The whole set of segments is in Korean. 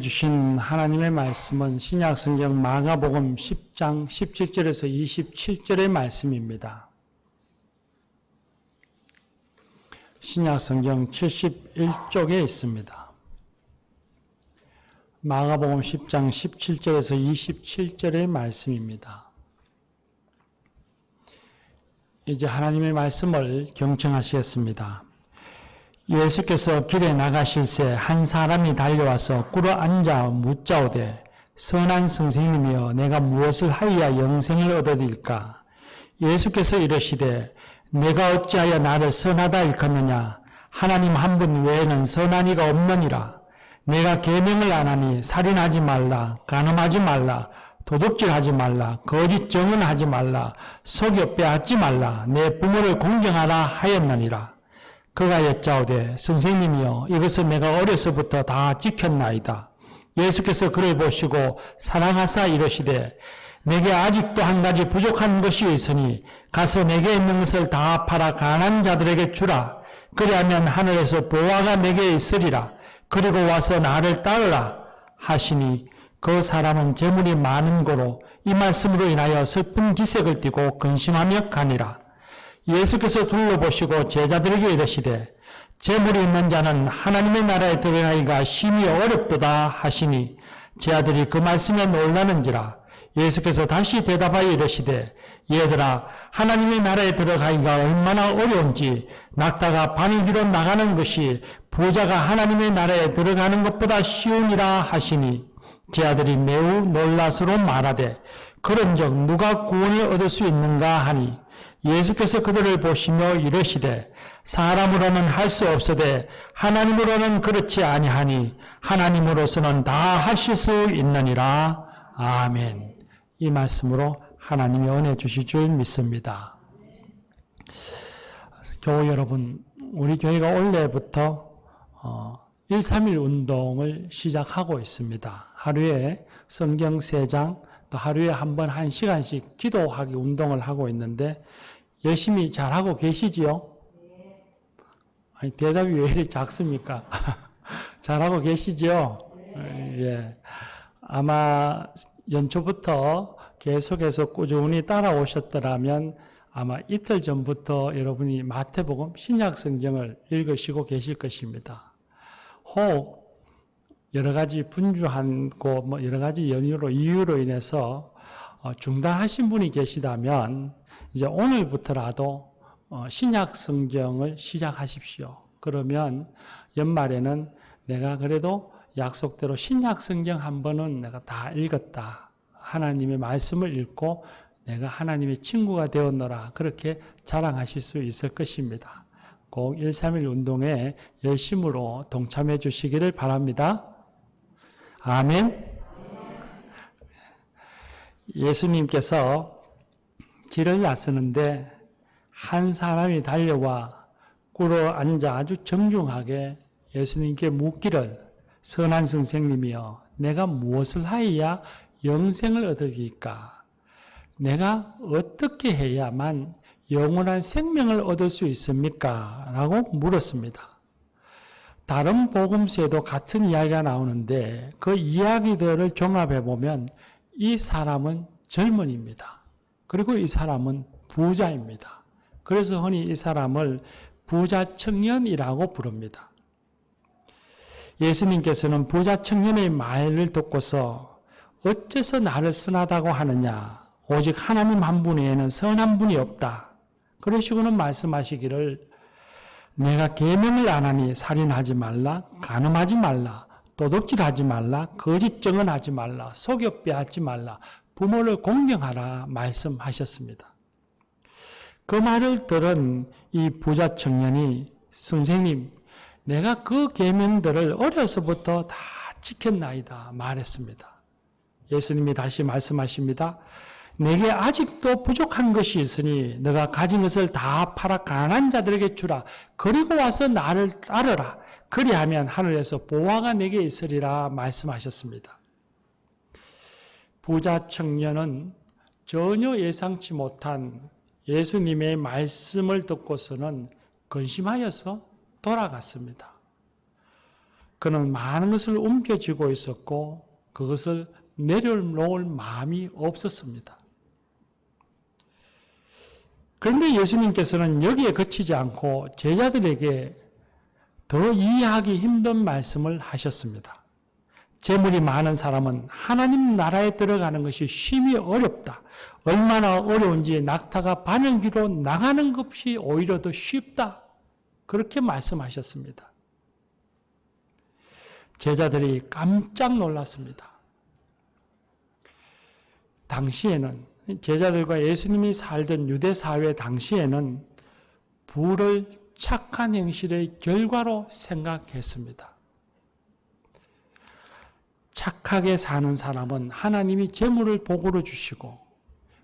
주신 하나님의 말씀은 신약성경 마가복음 10장 17절에서 27절의 말씀입니다. 신약성경 71쪽에 있습니다. 마가복음 10장 17절에서 27절의 말씀입니다. 이제 하나님의 말씀을 경청하시겠습니다. 예수께서 길에 나가실새 한 사람이 달려와서 꿇어 앉아 묻자오되 선한 선생님이여 내가 무엇을 하여야 영생을 얻으리까? 예수께서 이르시되 내가 어찌하여 나를 선하다 일컫느냐? 하나님 한 분 외에는 선한 이가 없느니라. 내가 계명을 안 하니 살인하지 말라, 간음하지 말라, 도둑질하지 말라, 거짓 증언하지 말라, 속여 빼앗지 말라, 내 부모를 공경하라 하였느니라. 그가 여짜오되 선생님이여 이것은 내가 어려서부터 다 지켰나이다. 예수께서 그를 보시고 사랑하사 이르시되 내게 아직도 한 가지 부족한 것이 있으니 가서 내게 있는 것을 다 팔아 가난한 자들에게 주라. 그리하면 하늘에서 보화가 내게 있으리라. 그리고 와서 나를 따르라 하시니 그 사람은 재물이 많은 고로 이 말씀으로 인하여 슬픈 기색을 띠고 근심하며 가니라. 예수께서 둘러보시고 제자들에게 이르시되 재물이 있는 자는 하나님의 나라에 들어가기가 심히 어렵도다 하시니 제 아들이 그 말씀에 놀라는지라. 예수께서 다시 대답하여 이르시되 얘들아 하나님의 나라에 들어가기가 얼마나 어려운지 낙타가 바늘기로 나가는 것이 부자가 하나님의 나라에 들어가는 것보다 쉬우니라 하시니 제 아들이 매우 놀라서로 말하되 그런즉 누가 구원을 얻을 수 있는가 하니 예수께서 그들을 보시며 이르시되 사람으로는 할 수 없으되 하나님으로는 그렇지 아니하니 하나님으로서는 다 하실 수 있느니라. 아멘. 이 말씀으로 하나님이 은혜 주실 줄 믿습니다. 교우 여러분, 우리 교회가 올해부터 131 운동을 시작하고 있습니다. 하루에 성경 3장, 또 하루에 한 번 1시간씩 기도하기 운동을 하고 있는데 열심히 잘하고 계시지요? 아니, 대답이 왜 이렇게 작습니까? 잘하고 계시죠? 예. 아마 연초부터 계속해서 꾸준히 따라오셨더라면 아마 이틀 전부터 여러분이 마태복음 신약성경을 읽으시고 계실 것입니다. 혹 여러 가지 분주하고 여러 가지 이유로 인해서 중단하신 분이 계시다면 이제 오늘부터라도 신약 성경을 시작하십시오. 그러면 연말에는 내가 그래도 약속대로 신약 성경 한 번은 내가 다 읽었다. 하나님의 말씀을 읽고 내가 하나님의 친구가 되었노라. 그렇게 자랑하실 수 있을 것입니다. 꼭 131 운동에 열심으로 동참해 주시기를 바랍니다. 아멘. 예수님께서 길을 나서는데 한 사람이 달려와 꿇어 앉아 아주 정중하게 예수님께 묻기를 선한 선생님이여 내가 무엇을 하여야 영생을 얻으리까? 내가 어떻게 해야만 영원한 생명을 얻을 수 있습니까? 라고 물었습니다. 다른 복음서에도 같은 이야기가 나오는데 그 이야기들을 종합해보면 이 사람은 젊은입니다. 그리고 이 사람은 부자입니다. 그래서 흔히 이 사람을 부자 청년이라고 부릅니다. 예수님께서는 부자 청년의 말을 듣고서 어째서 나를 선하다고 하느냐? 오직 하나님 한 분 외에는 선한 분이 없다. 그러시고는 말씀하시기를 내가 계명을 안 하니 살인하지 말라, 간음하지 말라, 도둑질하지 말라, 거짓 증언하지 말라, 속여 빼앗지 말라, 부모를 공경하라 말씀하셨습니다. 그 말을 들은 이 부자 청년이 선생님, 내가 그 계명들을 어려서부터 다 지켰나이다 말했습니다. 예수님이 다시 말씀하십니다. 내게 아직도 부족한 것이 있으니 너가 가진 것을 다 팔아 가난한 자들에게 주라. 그리고 와서 나를 따르라. 그리하면 하늘에서 보화가 내게 있으리라 말씀하셨습니다. 부자 청년은 전혀 예상치 못한 예수님의 말씀을 듣고서는 근심하여서 돌아갔습니다. 그는 많은 것을 옮겨지고 있었고 그것을 내려놓을 마음이 없었습니다. 그런데 예수님께서는 여기에 그치지 않고 제자들에게 더 이해하기 힘든 말씀을 하셨습니다. 재물이 많은 사람은 하나님 나라에 들어가는 것이 심히 어렵다. 얼마나 어려운지 낙타가 바늘 위로 나가는 것이 오히려 더 쉽다. 그렇게 말씀하셨습니다. 제자들이 깜짝 놀랐습니다. 당시에는 제자들과 예수님이 살던 유대 사회 당시에는 부를 착한 행실의 결과로 생각했습니다. 착하게 사는 사람은 하나님이 재물을 복으로 주시고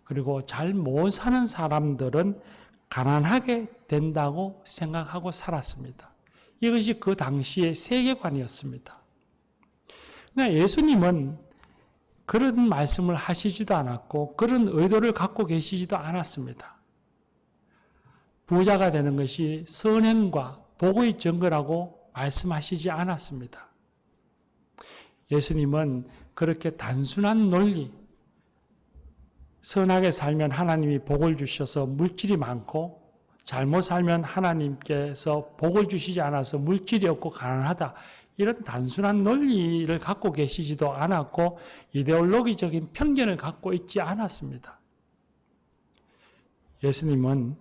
그리고 잘 못 사는 사람들은 가난하게 된다고 생각하고 살았습니다. 이것이 그 당시의 세계관이었습니다. 그러나 예수님은 그런 말씀을 하시지도 않았고 그런 의도를 갖고 계시지도 않았습니다. 부자가 되는 것이 선행과 복의 증거라고 말씀하시지 않았습니다. 예수님은 그렇게 단순한 논리, 선하게 살면 하나님이 복을 주셔서 물질이 많고 잘못 살면 하나님께서 복을 주시지 않아서 물질이 없고 가난하다. 이런 단순한 논리를 갖고 계시지도 않았고 이데올로기적인 편견을 갖고 있지 않았습니다. 예수님은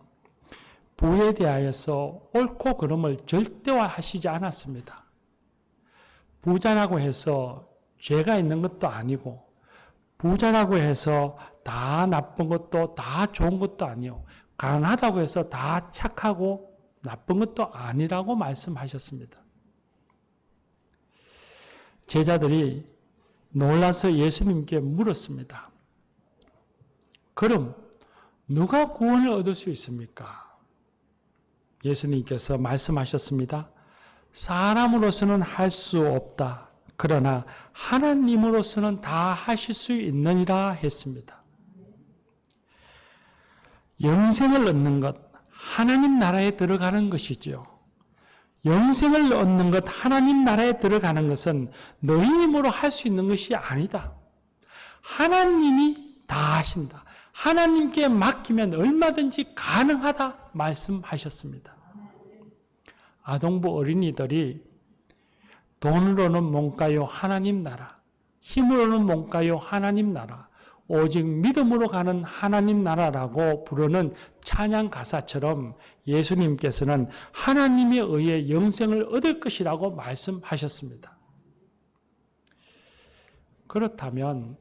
부에 대하여서 옳고 그름을 절대화하시지 않았습니다. 부자라고 해서 죄가 있는 것도 아니고 부자라고 해서 다 나쁜 것도 다 좋은 것도 아니요. 가난하다고 해서 다 착하고 나쁜 것도 아니라고 말씀하셨습니다. 제자들이 놀라서 예수님께 물었습니다. 그럼 누가 구원을 얻을 수 있습니까? 예수님께서 말씀하셨습니다. 사람으로서는 할 수 없다. 그러나 하나님으로서는 다 하실 수 있느니라 했습니다. 영생을 얻는 것, 하나님 나라에 들어가는 것이지요. 영생을 얻는 것, 하나님 나라에 들어가는 것은 너희 힘으로 할 수 있는 것이 아니다. 하나님이 다 하신다. 하나님께 맡기면 얼마든지 가능하다 말씀하셨습니다. 아동부 어린이들이 돈으로는 뭔가요? 하나님 나라. 힘으로는 뭔가요? 하나님 나라. 오직 믿음으로 가는 하나님 나라라고 부르는 찬양 가사처럼 예수님께서는 하나님에 의해 영생을 얻을 것이라고 말씀하셨습니다. 그렇다면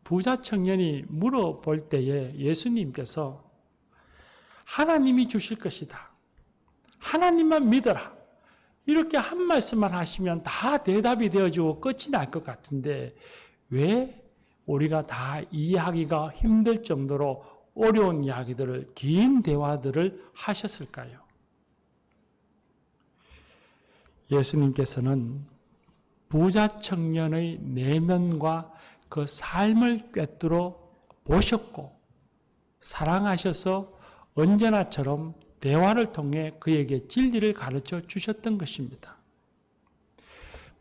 부자 청년이 물어볼 때에 예수님께서 하나님이 주실 것이다. 하나님만 믿어라. 이렇게 한 말씀만 하시면 다 대답이 되어지고 끝이 날 것 같은데 왜 우리가 다 이해하기가 힘들 정도로 어려운 이야기들을, 긴 대화들을 하셨을까요? 예수님께서는 부자 청년의 내면과 그 삶을 꿰뚫어 보셨고 사랑하셔서 언제나처럼 대화를 통해 그에게 진리를 가르쳐 주셨던 것입니다.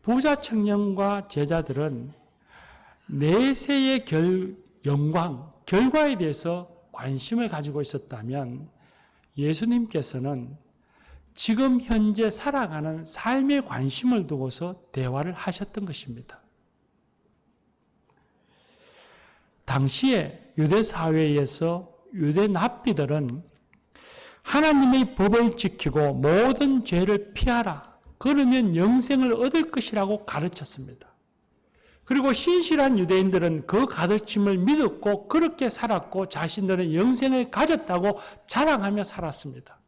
부자 청년과 제자들은 내세의 영광, 결과에 대해서 관심을 가지고 있었다면 예수님께서는 지금 현재 살아가는 삶에 관심을 두고서 대화를 하셨던 것입니다. 당시에 유대 사회에서 유대 납비들은 하나님의 법을 지키고 모든 죄를 피하라. 그러면 영생을 얻을 것이라고 가르쳤습니다. 그리고 신실한 유대인들은 그 가르침을 믿었고 그렇게 살았고 자신들은 영생을 가졌다고 자랑하며 살았습니다.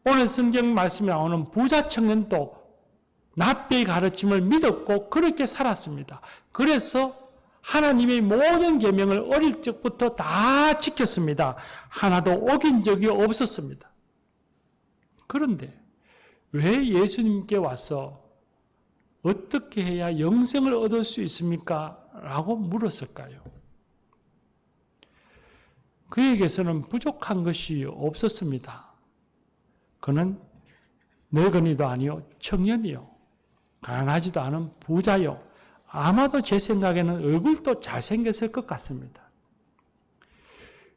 오늘 성경 말씀에 나오는 부자 청년도 납비의 가르침을 믿었고 그렇게 살았습니다. 그래서 하나님의 모든 계명을 어릴 적부터 다 지켰습니다. 하나도 어긴 적이 없었습니다. 그런데 왜 예수님께 와서 어떻게 해야 영생을 얻을 수 있습니까? 라고 물었을까요? 그에게서는 부족한 것이 없었습니다. 그는 늙은이도 아니요, 청년이요, 가난하지도 않은 부자요. 아마도 제 생각에는 얼굴도 잘생겼을 것 같습니다.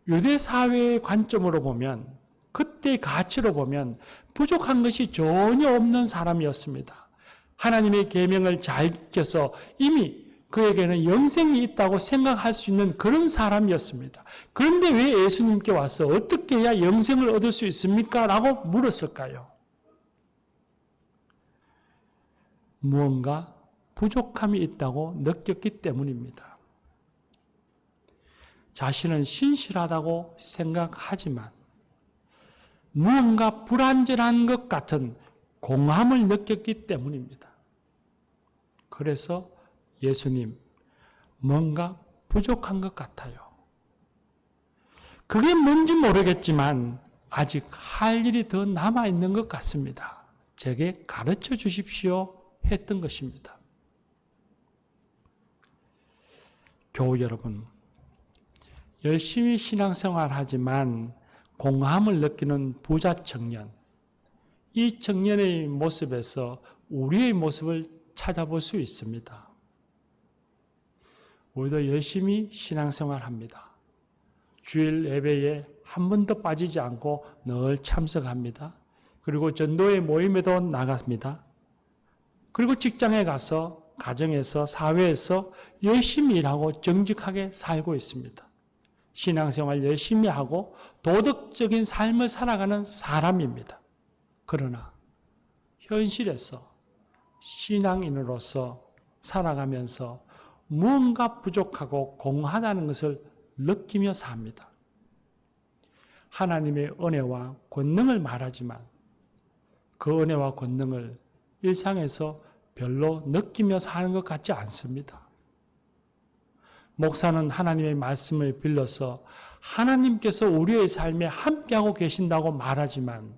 유대 사회의 관점으로 보면, 그때의 가치로 보면 부족한 것이 전혀 없는 사람이었습니다. 하나님의 계명을 잘 지켜서 이미 그에게는 영생이 있다고 생각할 수 있는 그런 사람이었습니다. 그런데 왜 예수님께 와서 어떻게 해야 영생을 얻을 수 있습니까? 라고 물었을까요? 무언가 부족함이 있다고 느꼈기 때문입니다. 자신은 신실하다고 생각하지만 무언가 불완전한 것 같은 공허함을 느꼈기 때문입니다. 그래서 예수님, 뭔가 부족한 것 같아요. 그게 뭔지 모르겠지만 아직 할 일이 더 남아있는 것 같습니다. 제게 가르쳐 주십시오 했던 것입니다. 교우 여러분, 열심히 신앙생활하지만 공허함을 느끼는 부자 청년, 이 청년의 모습에서 우리의 모습을 찾아볼 수 있습니다. 우리도 열심히 신앙생활합니다. 주일 예배에 한 번도 빠지지 않고 늘 참석합니다. 그리고 전도의 모임에도 나갑니다. 그리고 직장에 가서, 가정에서, 사회에서 열심히 일하고 정직하게 살고 있습니다. 신앙생활 열심히 하고 도덕적인 삶을 살아가는 사람입니다. 그러나 현실에서 신앙인으로서 살아가면서 무언가 부족하고 공허하다는 것을 느끼며 삽니다. 하나님의 은혜와 권능을 말하지만 그 은혜와 권능을 일상에서 별로 느끼며 사는 것 같지 않습니다. 목사는 하나님의 말씀을 빌려서 하나님께서 우리의 삶에 함께하고 계신다고 말하지만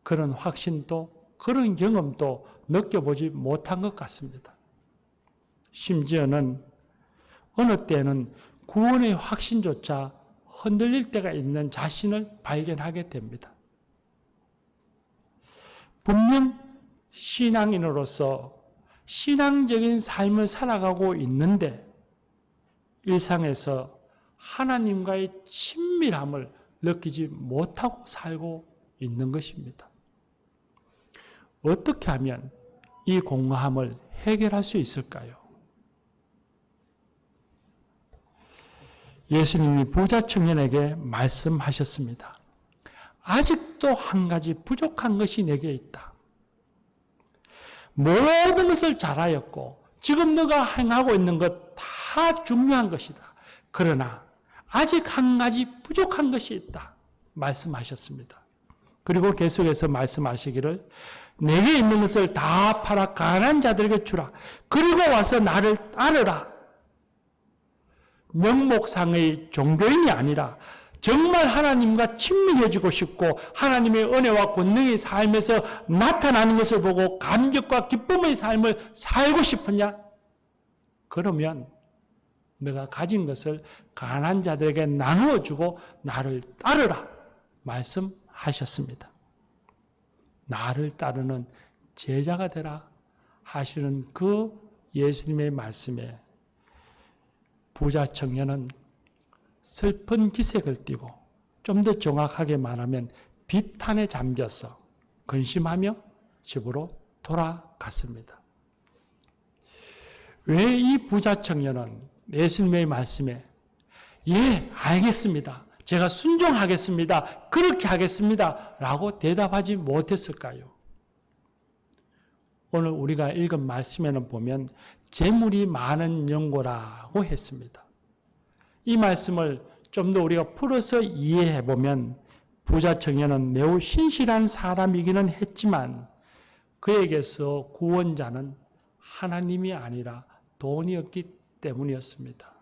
그런 확신도 그런 경험도 느껴보지 못한 것 같습니다. 심지어는 어느 때는 구원의 확신조차 흔들릴 때가 있는 자신을 발견하게 됩니다. 분명 신앙인으로서 신앙적인 삶을 살아가고 있는데 일상에서 하나님과의 친밀함을 느끼지 못하고 살고 있는 것입니다. 어떻게 하면 이 공허함을 해결할 수 있을까요? 예수님이 부자 청년에게 말씀하셨습니다. 아직도 한 가지 부족한 것이 내게 있다. 모든 것을 잘하였고 지금 너가 행하고 있는 것 다 중요한 것이다. 그러나 아직 한 가지 부족한 것이 있다. 말씀하셨습니다. 그리고 계속해서 말씀하시기를 내게 있는 것을 다 팔아 가난한 자들에게 주라. 그리고 와서 나를 따르라. 명목상의 종교인이 아니라 정말 하나님과 친밀해지고 싶고 하나님의 은혜와 권능의 삶에서 나타나는 것을 보고 감격과 기쁨의 삶을 살고 싶으냐? 그러면 내가 가진 것을 가난한 자들에게 나누어 주고 나를 따르라 말씀하셨습니다. 나를 따르는 제자가 되라 하시는 그 예수님의 말씀에 부자 청년은 슬픈 기색을 띠고 좀 더 정확하게 말하면 비탄에 잠겨서 근심하며 집으로 돌아갔습니다. 왜 이 부자 청년은 예수님의 말씀에 예, 알겠습니다. 제가 순종하겠습니다. 그렇게 하겠습니다. 라고 대답하지 못했을까요? 오늘 우리가 읽은 말씀에는 보면 재물이 많은 연고라고 했습니다. 이 말씀을 좀 더 우리가 풀어서 이해해 보면 부자 청년은 매우 신실한 사람이기는 했지만 그에게서 구원자는 하나님이 아니라 돈이었기 때문이었습니다.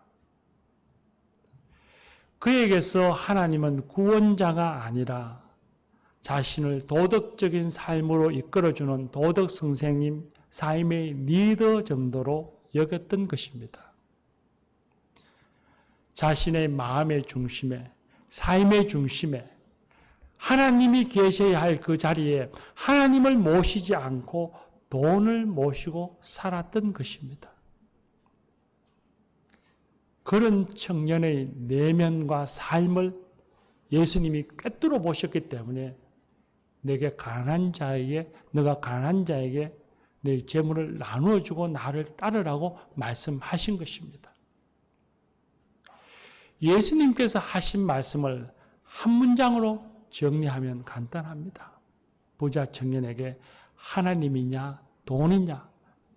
그에게서 하나님은 구원자가 아니라 자신을 도덕적인 삶으로 이끌어주는 도덕 선생님, 삶의 리더 정도로 여겼던 것입니다. 자신의 마음의 중심에, 삶의 중심에 하나님이 계셔야 할 그 자리에 하나님을 모시지 않고 돈을 모시고 살았던 것입니다. 그런 청년의 내면과 삶을 예수님이 꿰뚫어 보셨기 때문에 내가 가난한 자에게 내 재물을 나누어 주고 나를 따르라고 말씀하신 것입니다. 예수님께서 하신 말씀을 한 문장으로 정리하면 간단합니다. 부자 청년에게 하나님이냐 돈이냐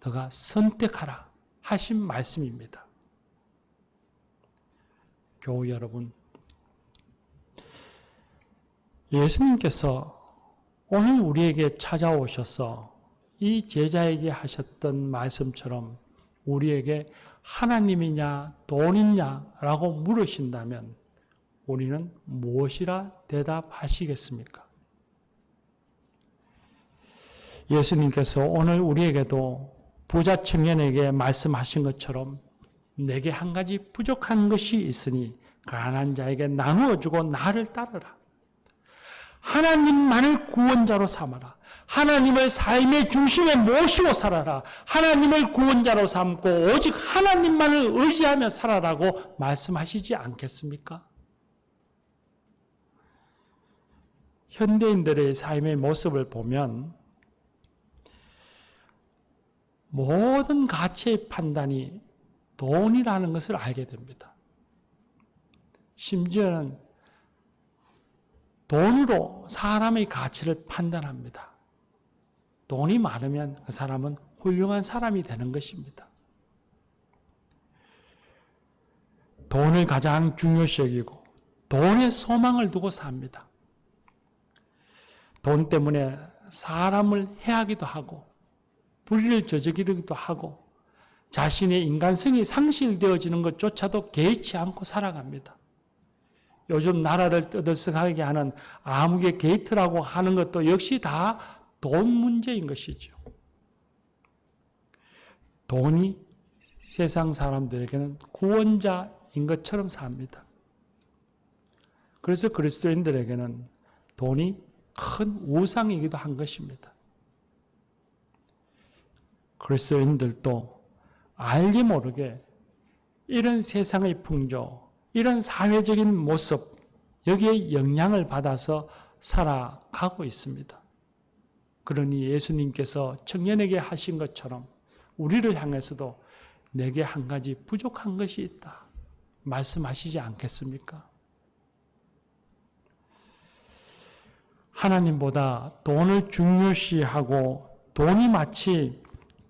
너가 선택하라 하신 말씀입니다. 교우 여러분, 예수님께서 오늘 우리에게 찾아오셔서 이 제자에게 하셨던 말씀처럼 우리에게 하나님이냐 돈이냐라고 물으신다면 우리는 무엇이라 대답하시겠습니까? 예수님께서 오늘 우리에게도 부자 청년에게 말씀하신 것처럼 내게 한 가지 부족한 것이 있으니 가난한 자에게 나누어 주고 나를 따르라. 하나님만을 구원자로 삼아라. 하나님을 삶의 중심에 모시고 살아라. 하나님을 구원자로 삼고 오직 하나님만을 의지하며 살아라고 말씀하시지 않겠습니까? 현대인들의 삶의 모습을 보면 모든 가치의 판단이 돈이라는 것을 알게 됩니다. 심지어는 돈으로 사람의 가치를 판단합니다. 돈이 많으면 그 사람은 훌륭한 사람이 되는 것입니다. 돈을 가장 중요시 여기고 돈에 소망을 두고 삽니다. 돈 때문에 사람을 해하기도 하고 불의를 저지르기도 하고 자신의 인간성이 상실되어지는 것조차도 개의치 않고 살아갑니다. 요즘 나라를 떠들썩하게 하는 암흑의 게이트라고 하는 것도 역시 다 돈 문제인 것이죠. 돈이 세상 사람들에게는 구원자인 것처럼 삽니다. 그래서 그리스도인들에게는 돈이 큰 우상이기도 한 것입니다. 그리스도인들도 알게 모르게 이런 세상의 풍조, 이런 사회적인 모습, 여기에 영향을 받아서 살아가고 있습니다. 그러니 예수님께서 청년에게 하신 것처럼 우리를 향해서도 내게 한 가지 부족한 것이 있다 말씀하시지 않겠습니까? 하나님보다 돈을 중요시하고 돈이 마치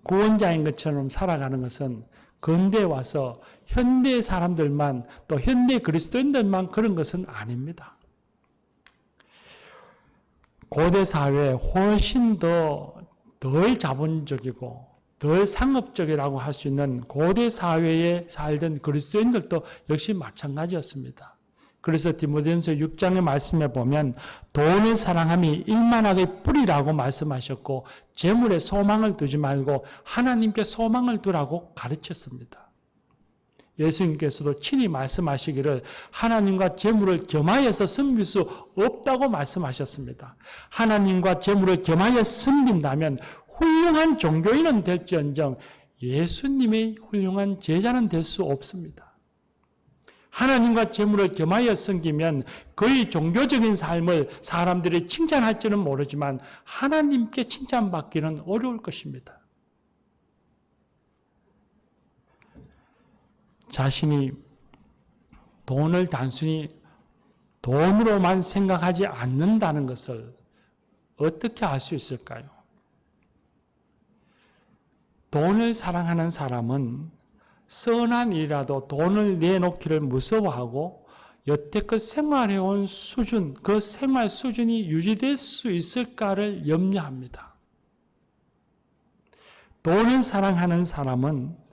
구원자인 것처럼 살아가는 것은 근대에 와서 현대 사람들만 또 현대 그리스도인들만 그런 것은 아닙니다. 고대 사회에 훨씬 덜 자본적이고 덜 상업적이라고 할 수 있는 고대 사회에 살던 그리스도인들도 역시 마찬가지였습니다. 그래서 디모데전서 6장의 말씀에 보면 돈을 사랑함이 일만하게 뿌리라고 말씀하셨고 재물에 소망을 두지 말고 하나님께 소망을 두라고 가르쳤습니다. 예수님께서도 친히 말씀하시기를 하나님과 재물을 겸하여서 섬길 수 없다고 말씀하셨습니다. 하나님과 재물을 겸하여 섬긴다면 훌륭한 종교인은 될지언정 예수님의 훌륭한 제자는 될 수 없습니다. 하나님과 재물을 겸하여 섬기면 그의 종교적인 삶을 사람들이 칭찬할지는 모르지만 하나님께 칭찬받기는 어려울 것입니다. 자신이 돈을 단순히 돈으로만 생각하지 않는다는 것을 어떻게 알 수 있을까요? 돈을 사랑하는 사람은 선한 일이라도 돈을 내놓기를 무서워하고 여태껏 생활해온 수준, 그 생활 수준이 유지될 수 있을까를 염려합니다. 돈을 사랑하는 사람은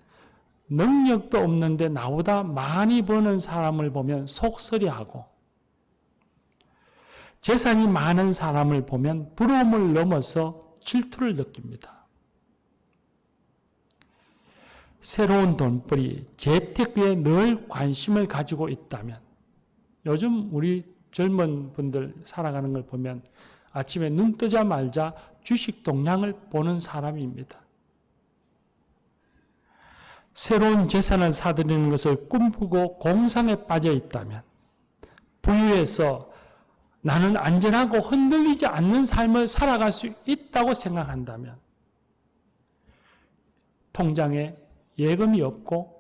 능력도 없는데 나보다 많이 버는 사람을 보면 속쓰리하고 재산이 많은 사람을 보면 부러움을 넘어서 질투를 느낍니다. 새로운 돈벌이, 재테크에 늘 관심을 가지고 있다면 요즘 우리 젊은 분들 살아가는 걸 보면 아침에 눈 뜨자마자 주식 동향을 보는 사람입니다. 새로운 재산을 사들이는 것을 꿈꾸고 공상에 빠져 있다면, 부유해서 나는 안전하고 흔들리지 않는 삶을 살아갈 수 있다고 생각한다면, 통장에 예금이 없고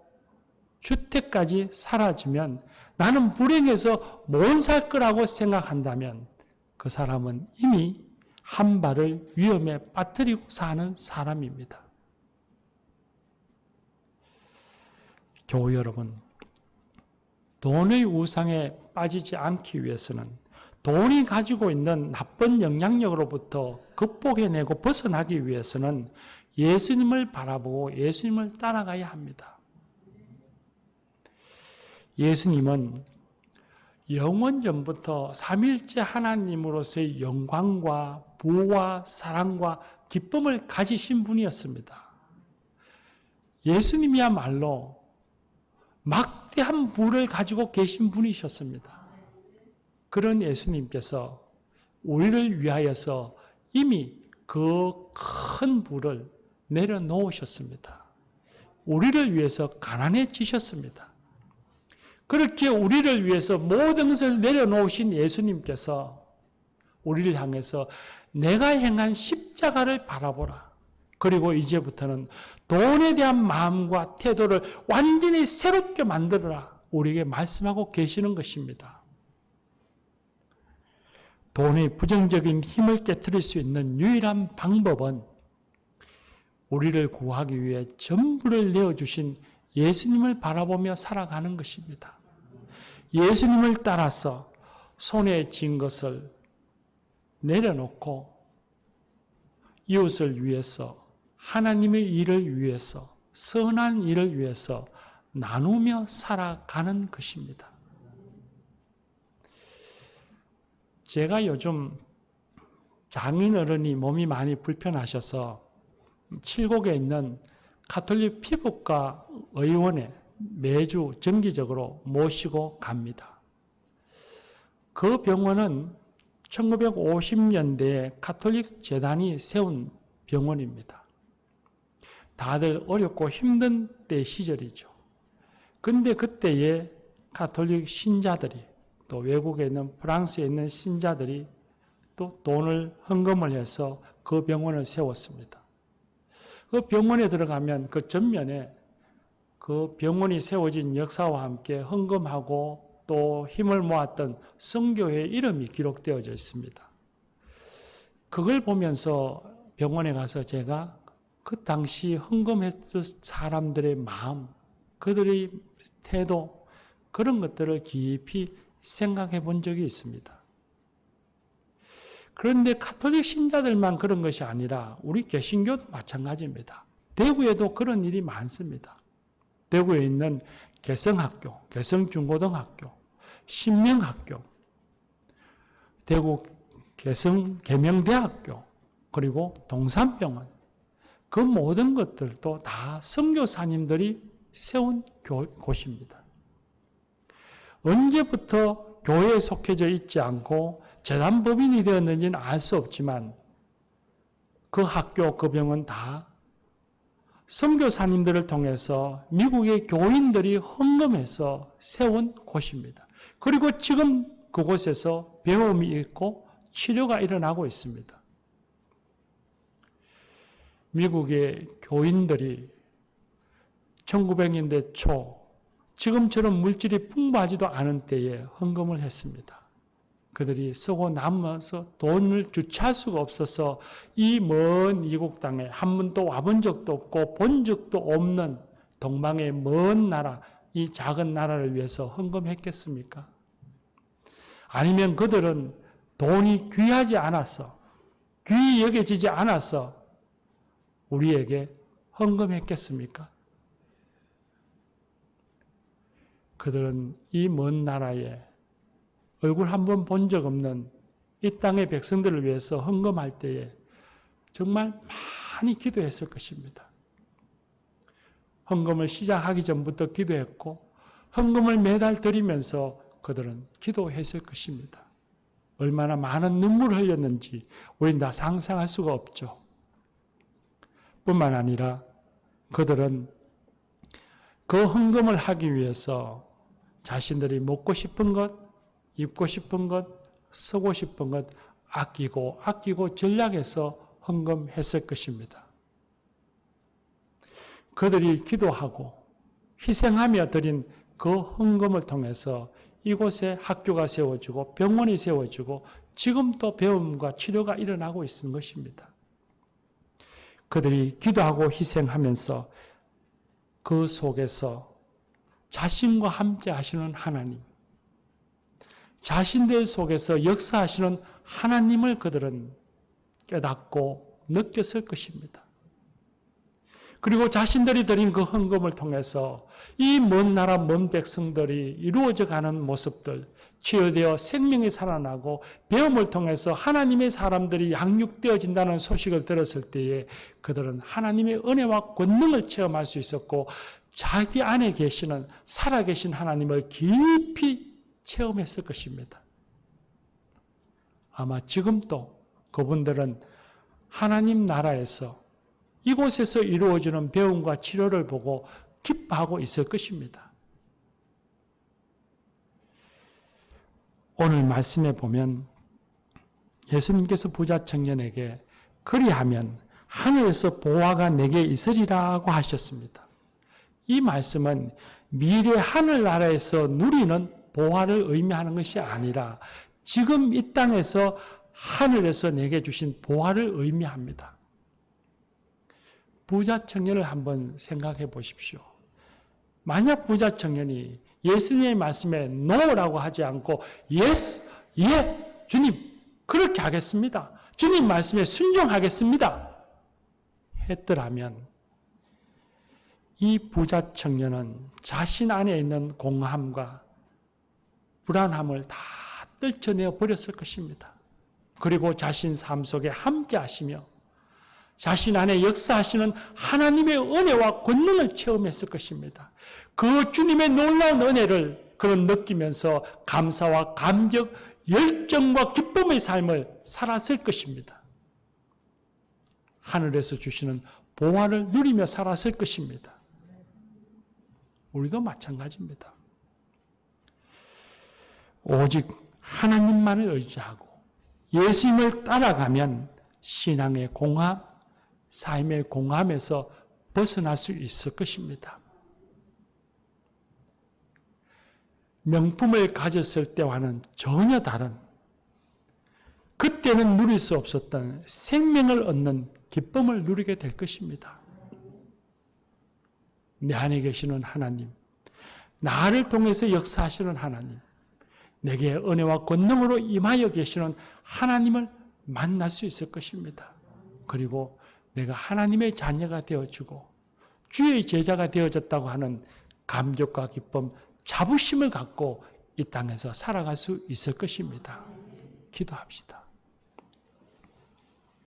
주택까지 사라지면 나는 불행해서 못 살 거라고 생각한다면 그 사람은 이미 한 발을 위험에 빠뜨리고 사는 사람입니다. 교우 여러분, 돈의 우상에 빠지지 않기 위해서는 돈이 가지고 있는 나쁜 영향력으로부터 극복해내고 벗어나기 위해서는 예수님을 바라보고 예수님을 따라가야 합니다. 예수님은 영원전부터 삼위일체 하나님으로서의 영광과 부와 사랑과 기쁨을 가지신 분이었습니다. 예수님이야말로 막대한 부를 가지고 계신 분이셨습니다. 그런 예수님께서 우리를 위하여서 이미 그 큰 부를 내려놓으셨습니다. 우리를 위해서 가난해지셨습니다. 그렇게 우리를 위해서 모든 것을 내려놓으신 예수님께서 우리를 향해서 내가 행한 십자가를 바라보라. 그리고 이제부터는 돈에 대한 마음과 태도를 완전히 새롭게 만들어라. 우리에게 말씀하고 계시는 것입니다. 돈의 부정적인 힘을 깨트릴 수 있는 유일한 방법은 우리를 구하기 위해 전부를 내어주신 예수님을 바라보며 살아가는 것입니다. 예수님을 따라서 손에 쥔 것을 내려놓고 이웃을 위해서, 하나님의 일을 위해서, 선한 일을 위해서 나누며 살아가는 것입니다. 제가 요즘 장인어른이 몸이 많이 불편하셔서 칠곡에 있는 가톨릭 피부과 의원에 매주 정기적으로 모시고 갑니다. 그 병원은 1950년대에 가톨릭 재단이 세운 병원입니다. 다들 어렵고 힘든 때 시절이죠. 근데 그때에 가톨릭 신자들이, 또 외국에 있는 프랑스에 있는 신자들이 또 돈을 헌금을 해서 그 병원을 세웠습니다. 그 병원에 들어가면 그 전면에 그 병원이 세워진 역사와 함께 헌금하고 또 힘을 모았던 선교회의 이름이 기록되어져 있습니다. 그걸 보면서 병원에 가서 제가 그 당시 헌금했던 사람들의 마음, 그들의 태도, 그런 것들을 깊이 생각해 본 적이 있습니다. 그런데 가톨릭 신자들만 그런 것이 아니라 우리 개신교도 마찬가지입니다. 대구에도 그런 일이 많습니다. 대구에 있는 개성학교, 개성중고등학교, 신명학교, 대구 개명대학교, 그리고 동산병원, 그 모든 것들도 다 선교사님들이 세운 곳입니다. 언제부터 교회에 속해져 있지 않고 재단법인이 되었는지는 알 수 없지만 그 학교, 그 병원 다 선교사님들을 통해서 미국의 교인들이 헌금해서 세운 곳입니다. 그리고 지금 그곳에서 배움이 있고 치료가 일어나고 있습니다. 미국의 교인들이 1900년대 초 지금처럼 물질이 풍부하지도 않은 때에 헌금을 했습니다. 그들이 쓰고 남아서 돈을 주체할 수가 없어서 이 먼 이국 땅에 한 번도 와본 적도 없고 본 적도 없는 동방의 먼 나라, 이 작은 나라를 위해서 헌금했겠습니까? 아니면 그들은 돈이 귀하지 않아서, 귀히 여겨지지 않아서 우리에게 헌금했겠습니까? 그들은 이 먼 나라에 얼굴 한 번 본 적 없는 이 땅의 백성들을 위해서 헌금할 때에 정말 많이 기도했을 것입니다. 헌금을 시작하기 전부터 기도했고 헌금을 매달 드리면서 그들은 기도했을 것입니다. 얼마나 많은 눈물을 흘렸는지 우리는 다 상상할 수가 없죠. 뿐만 아니라 그들은 그 헌금을 하기 위해서 자신들이 먹고 싶은 것, 입고 싶은 것, 쓰고 싶은 것 아끼고 전략해서 헌금했을 것입니다. 그들이 기도하고 희생하며 드린 그 헌금을 통해서 이곳에 학교가 세워지고 병원이 세워지고 지금도 배움과 치료가 일어나고 있는 것입니다. 그들이 기도하고 희생하면서 그 속에서 자신과 함께 하시는 하나님, 자신들 속에서 역사하시는 하나님을 그들은 깨닫고 느꼈을 것입니다. 그리고 자신들이 드린 그 헌금을 통해서 이 먼 나라 먼 백성들이 이루어져 가는 모습들, 치유되어 생명이 살아나고 배움을 통해서 하나님의 사람들이 양육되어진다는 소식을 들었을 때에 그들은 하나님의 은혜와 권능을 체험할 수 있었고 자기 안에 계시는 살아계신 하나님을 깊이 체험했을 것입니다. 아마 지금도 그분들은 하나님 나라에서 이곳에서 이루어지는 배움과 치료를 보고 기뻐하고 있을 것입니다. 오늘 말씀에 보면 예수님께서 부자 청년에게 그리하면 하늘에서 보화가 내게 있으리라고 하셨습니다. 이 말씀은 미래 하늘나라에서 누리는 보화를 의미하는 것이 아니라 지금 이 땅에서 하늘에서 내게 주신 보화를 의미합니다. 부자 청년을 한번 생각해 보십시오. 만약 부자 청년이 예수님의 말씀에 no라고 하지 않고 yes, 예, 주님 그렇게 하겠습니다. 주님 말씀에 순종하겠습니다. 했더라면 이 부자 청년은 자신 안에 있는 공함과 불안함을 다 떨쳐내어 버렸을 것입니다. 그리고 자신 삶 속에 함께 하시며 자신 안에 역사하시는 하나님의 은혜와 권능을 체험했을 것입니다. 그 주님의 놀라운 은혜를 그는 느끼면서 감사와 감격, 열정과 기쁨의 삶을 살았을 것입니다. 하늘에서 주시는 보화를 누리며 살았을 것입니다. 우리도 마찬가지입니다. 오직 하나님만을 의지하고 예수님을 따라가면 신앙의 공함, 삶의 공함에서 벗어날 수 있을 것입니다. 명품을 가졌을 때와는 전혀 다른, 그때는 누릴 수 없었던 생명을 얻는 기쁨을 누리게 될 것입니다. 내 안에 계시는 하나님, 나를 통해서 역사하시는 하나님, 내게 은혜와 권능으로 임하여 계시는 하나님을 만날 수 있을 것입니다. 그리고 내가 하나님의 자녀가 되어지고 주의 제자가 되어졌다고 하는 감격과 기쁨, 자부심을 갖고 이 땅에서 살아갈 수 있을 것입니다. 기도합시다.